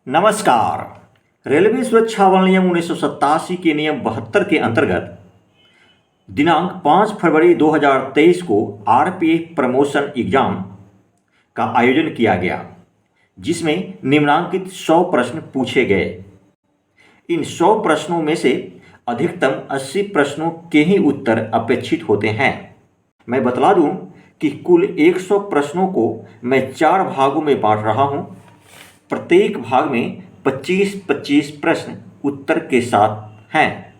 नमस्कार। रेलवे सुरक्षा बल नियम 1987 के नियम 72 के अंतर्गत दिनांक 5 फरवरी 2023 को आरपीएफ प्रमोशन एग्जाम का आयोजन किया गया, जिसमें निम्नांकित 100 प्रश्न पूछे गए। इन 100 प्रश्नों में से अधिकतम 80 प्रश्नों के ही उत्तर अपेक्षित होते हैं। मैं बतला दूं कि कुल 100 प्रश्नों को मैं 4 भागों में बांट रहा हूं। प्रत्येक भाग में 25-25 प्रश्न उत्तर के साथ हैं।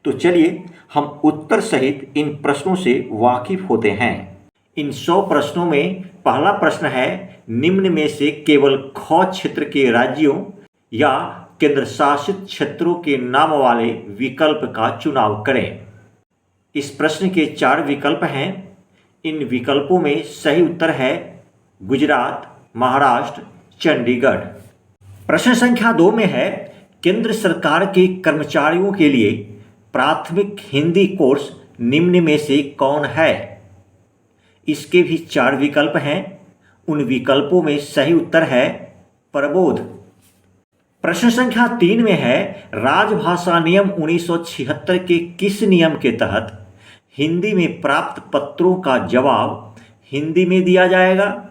तो चलिए हम उत्तर सहित इन प्रश्नों से वाकिफ होते हैं। इन 100 प्रश्नों में पहला प्रश्न है, निम्न में से केवल ख क्षेत्र के राज्यों या केंद्र शासित क्षेत्रों के नाम वाले विकल्प का चुनाव करें। इस प्रश्न के 4 विकल्प हैं। इन विकल्पों में सही उत्तर है गुजरात, महाराष्ट्र, चंडीगढ़। प्रश्न संख्या 2 में है, केंद्र सरकार के कर्मचारियों के लिए प्राथमिक हिंदी कोर्स निम्न में से कौन है? इसके भी 4 विकल्प हैं। उन विकल्पों में सही उत्तर है प्रबोध। प्रश्न संख्या 3 में है, राजभाषा नियम 1976 के किस नियम के तहत हिंदी में प्राप्त पत्रों का जवाब हिंदी में दिया जाएगा?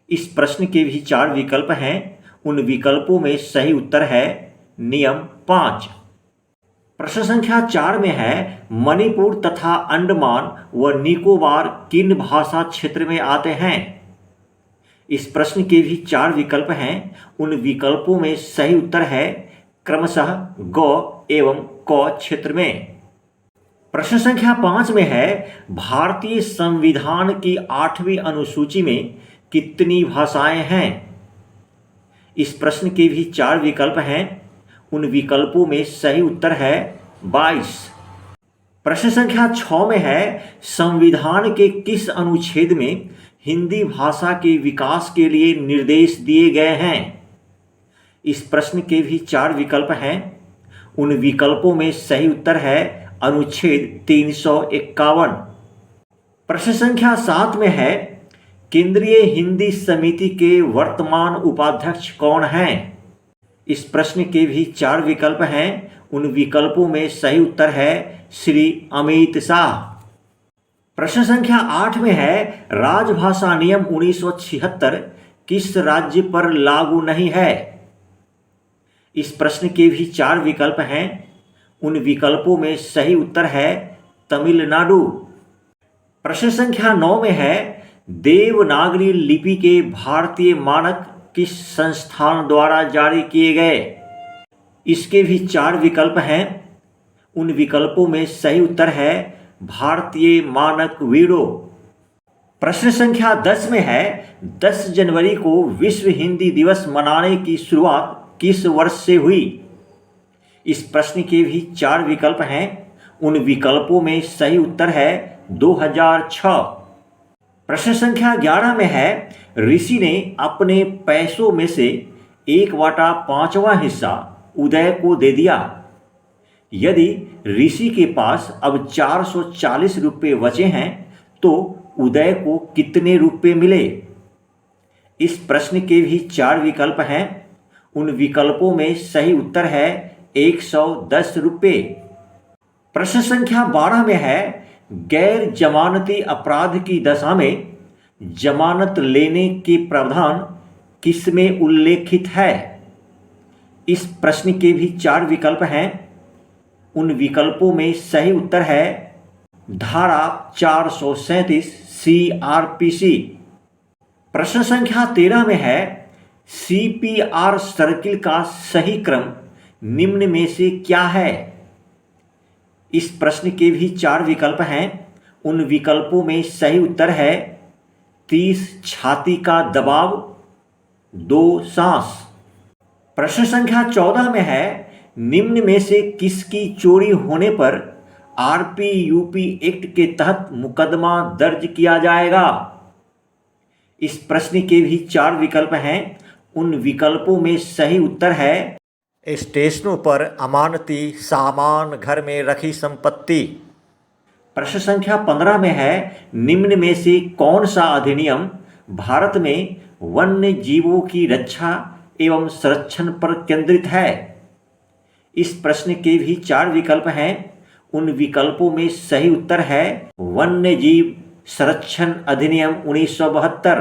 इस प्रश्न के भी 4 विकल्प हैं। उन विकल्पों में सही उत्तर है नियम 5। प्रश्न संख्या 4 में है, मणिपुर तथा अंडमान व निकोबार किन भाषा क्षेत्र में आते हैं? इस प्रश्न के भी 4 विकल्प हैं। उन विकल्पों में सही उत्तर है क्रमशः ग एवं क क्षेत्र में। प्रश्न संख्या 5 में है, भारतीय संविधान की 8वीं अनुसूची में कितनी भाषाएं हैं? इस प्रश्न के भी 4 विकल्प हैं। उन विकल्पों में सही उत्तर है 22। प्रश्न संख्या 6 में है, संविधान के किस अनुच्छेद में हिंदी भाषा के विकास के लिए निर्देश दिए गए हैं? इस प्रश्न के भी 4 विकल्प हैं। उन विकल्पों में सही उत्तर है अनुच्छेद 351। प्रश्न संख्या 7 में है, केंद्रीय हिंदी समिति के वर्तमान उपाध्यक्ष कौन हैं? इस प्रश्न के भी 4 विकल्प हैं। उन विकल्पों में सही उत्तर है श्री अमित शाह। प्रश्न संख्या 8 में है, राजभाषा नियम 1976 किस राज्य पर लागू नहीं है? इस प्रश्न के भी 4 विकल्प हैं। उन विकल्पों में सही उत्तर है तमिलनाडु। प्रश्न संख्या 9 में है, देवनागरी लिपि के भारतीय मानक किस संस्थान द्वारा जारी किए गए? इसके भी 4 विकल्प हैं। उन विकल्पों में सही उत्तर है भारतीय मानक ब्यूरो। प्रश्न संख्या 10 में है, 10 जनवरी को विश्व हिंदी दिवस मनाने की शुरुआत किस वर्ष से हुई? इस प्रश्न के भी 4 विकल्प हैं। उन विकल्पों में सही उत्तर है 2006। प्रश्न संख्या 11 में है, ऋषि ने अपने पैसों में से 1/5वां हिस्सा उदय को दे दिया। यदि ऋषि के पास अब 440 रुपये बचे हैं तो उदय को कितने रुपये मिले? इस प्रश्न के भी 4 विकल्प हैं। उन विकल्पों में सही उत्तर है 110 रुपये। प्रश्न संख्या 12 में है, गैर जमानती अपराध की दशा में जमानत लेने के प्रावधान किसमें उल्लेखित है? इस प्रश्न के भी 4 विकल्प हैं। उन विकल्पों में सही उत्तर है धारा 437 CRPC। प्रश्न संख्या 13 में है, CPR सर्किल का सही क्रम निम्न में से क्या है? इस प्रश्न के भी 4 विकल्प हैं। उन विकल्पों में सही उत्तर है 30 छाती का दबाव, 2 सांस। प्रश्न संख्या 14 में है, निम्न में से किसकी चोरी होने पर RPUP एक्ट के तहत मुकदमा दर्ज किया जाएगा? इस प्रश्न के भी 4 विकल्प हैं। उन विकल्पों में सही उत्तर है स्टेशनों पर अमानती सामान, घर में रखी संपत्ति। प्रश्न संख्या 15 में है, निम्न में से कौन सा अधिनियम भारत में वन्य जीवों की रक्षा एवं संरक्षण पर केंद्रित है। इस प्रश्न के भी 4 विकल्प हैं। उन विकल्पों में सही उत्तर है वन्य जीव संरक्षण अधिनियम 1972।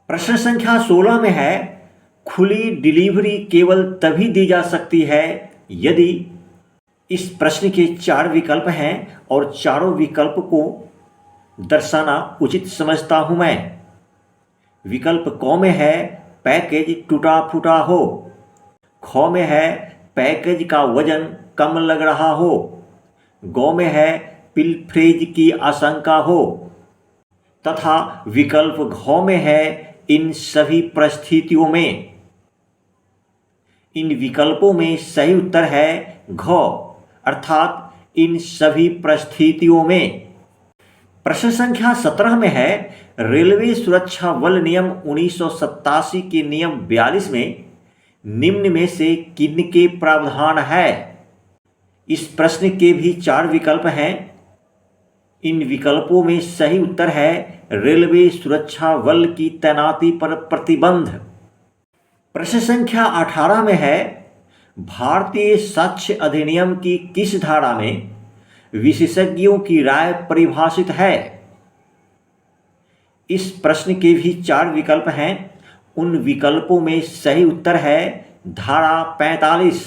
प्रश्न संख्या 16 में है, खुली डिलीवरी केवल तभी दी जा सकती है यदि। इस प्रश्न के 4 विकल्प हैं और चारों विकल्प को दर्शाना उचित समझता हूं मैं। विकल्प क में है पैकेज टूटा फूटा हो, ख में है पैकेज का वजन कम लग रहा हो, ग में है पिलफ्रेज की आशंका हो, तथा विकल्प घ में है इन सभी परिस्थितियों में। इन विकल्पों में सही उत्तर है घ, अर्थात इन सभी परिस्थितियों में। प्रश्न संख्या 17 में है, रेलवे सुरक्षा बल नियम 1987 के नियम 42 में निम्न में से किनके प्रावधान है। इस प्रश्न के भी 4 विकल्प हैं। इन विकल्पों में सही उत्तर है रेलवे सुरक्षा बल की तैनाती पर प्रतिबंध। प्रश्न संख्या 18 में है, भारतीय साक्ष्य अधिनियम की किस धारा में विशेषज्ञों की राय परिभाषित है। इस प्रश्न के भी 4 विकल्प हैं। उन विकल्पों में सही उत्तर है धारा 45।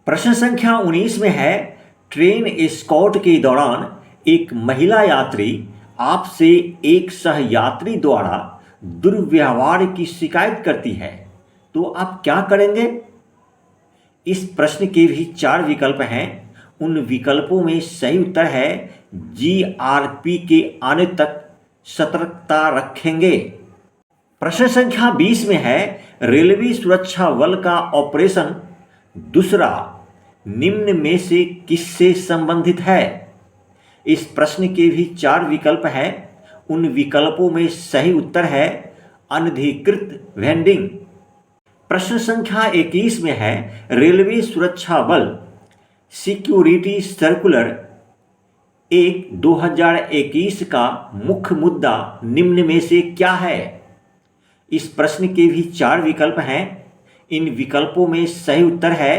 प्रश्न संख्या 19 में है, ट्रेन एस्कॉर्ट के दौरान एक महिला यात्री आपसे एक सहयात्री द्वारा दुर्व्यवहार की शिकायत करती है, तो आप क्या करेंगे। इस प्रश्न के भी 4 विकल्प हैं। उन विकल्पों में सही उत्तर है जीआरपी के आने तक सतर्कता रखेंगे। प्रश्न संख्या 20 में है, रेलवे सुरक्षा बल का ऑपरेशन दूसरा निम्न में से किससे संबंधित है। इस प्रश्न के भी 4 विकल्प हैं। उन विकल्पों में सही उत्तर है अनधिकृत वेंडिंग। प्रश्न संख्या 21 में है, रेलवे सुरक्षा बल सिक्योरिटी सर्कुलर 1/2021 का मुख्य मुद्दा निम्न में से क्या है। इस प्रश्न के भी 4 विकल्प हैं। इन विकल्पों में सही उत्तर है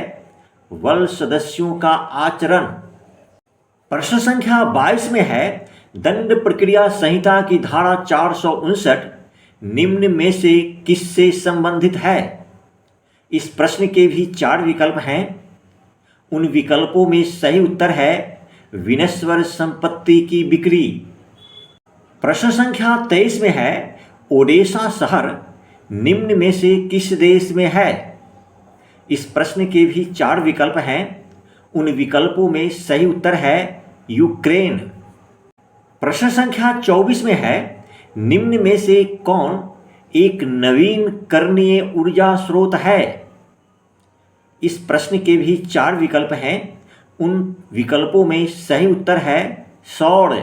बल सदस्यों का आचरण। प्रश्न संख्या 22 में है, दंड प्रक्रिया संहिता की धारा 459 निम्न में से किससे संबंधित है। इस प्रश्न के भी 4 विकल्प हैं। उन विकल्पों में सही उत्तर है विनश्वर संपत्ति की बिक्री। प्रश्न संख्या 23 में है, ओडेसा शहर निम्न में से किस देश में है। इस प्रश्न के भी 4 विकल्प हैं। उन विकल्पों में सही उत्तर है यूक्रेन। प्रश्न संख्या 24 में है, निम्न में से कौन एक नवीनकरणीय ऊर्जा स्रोत है। इस प्रश्न के भी 4 विकल्प हैं। उन विकल्पों में सही उत्तर है सौर।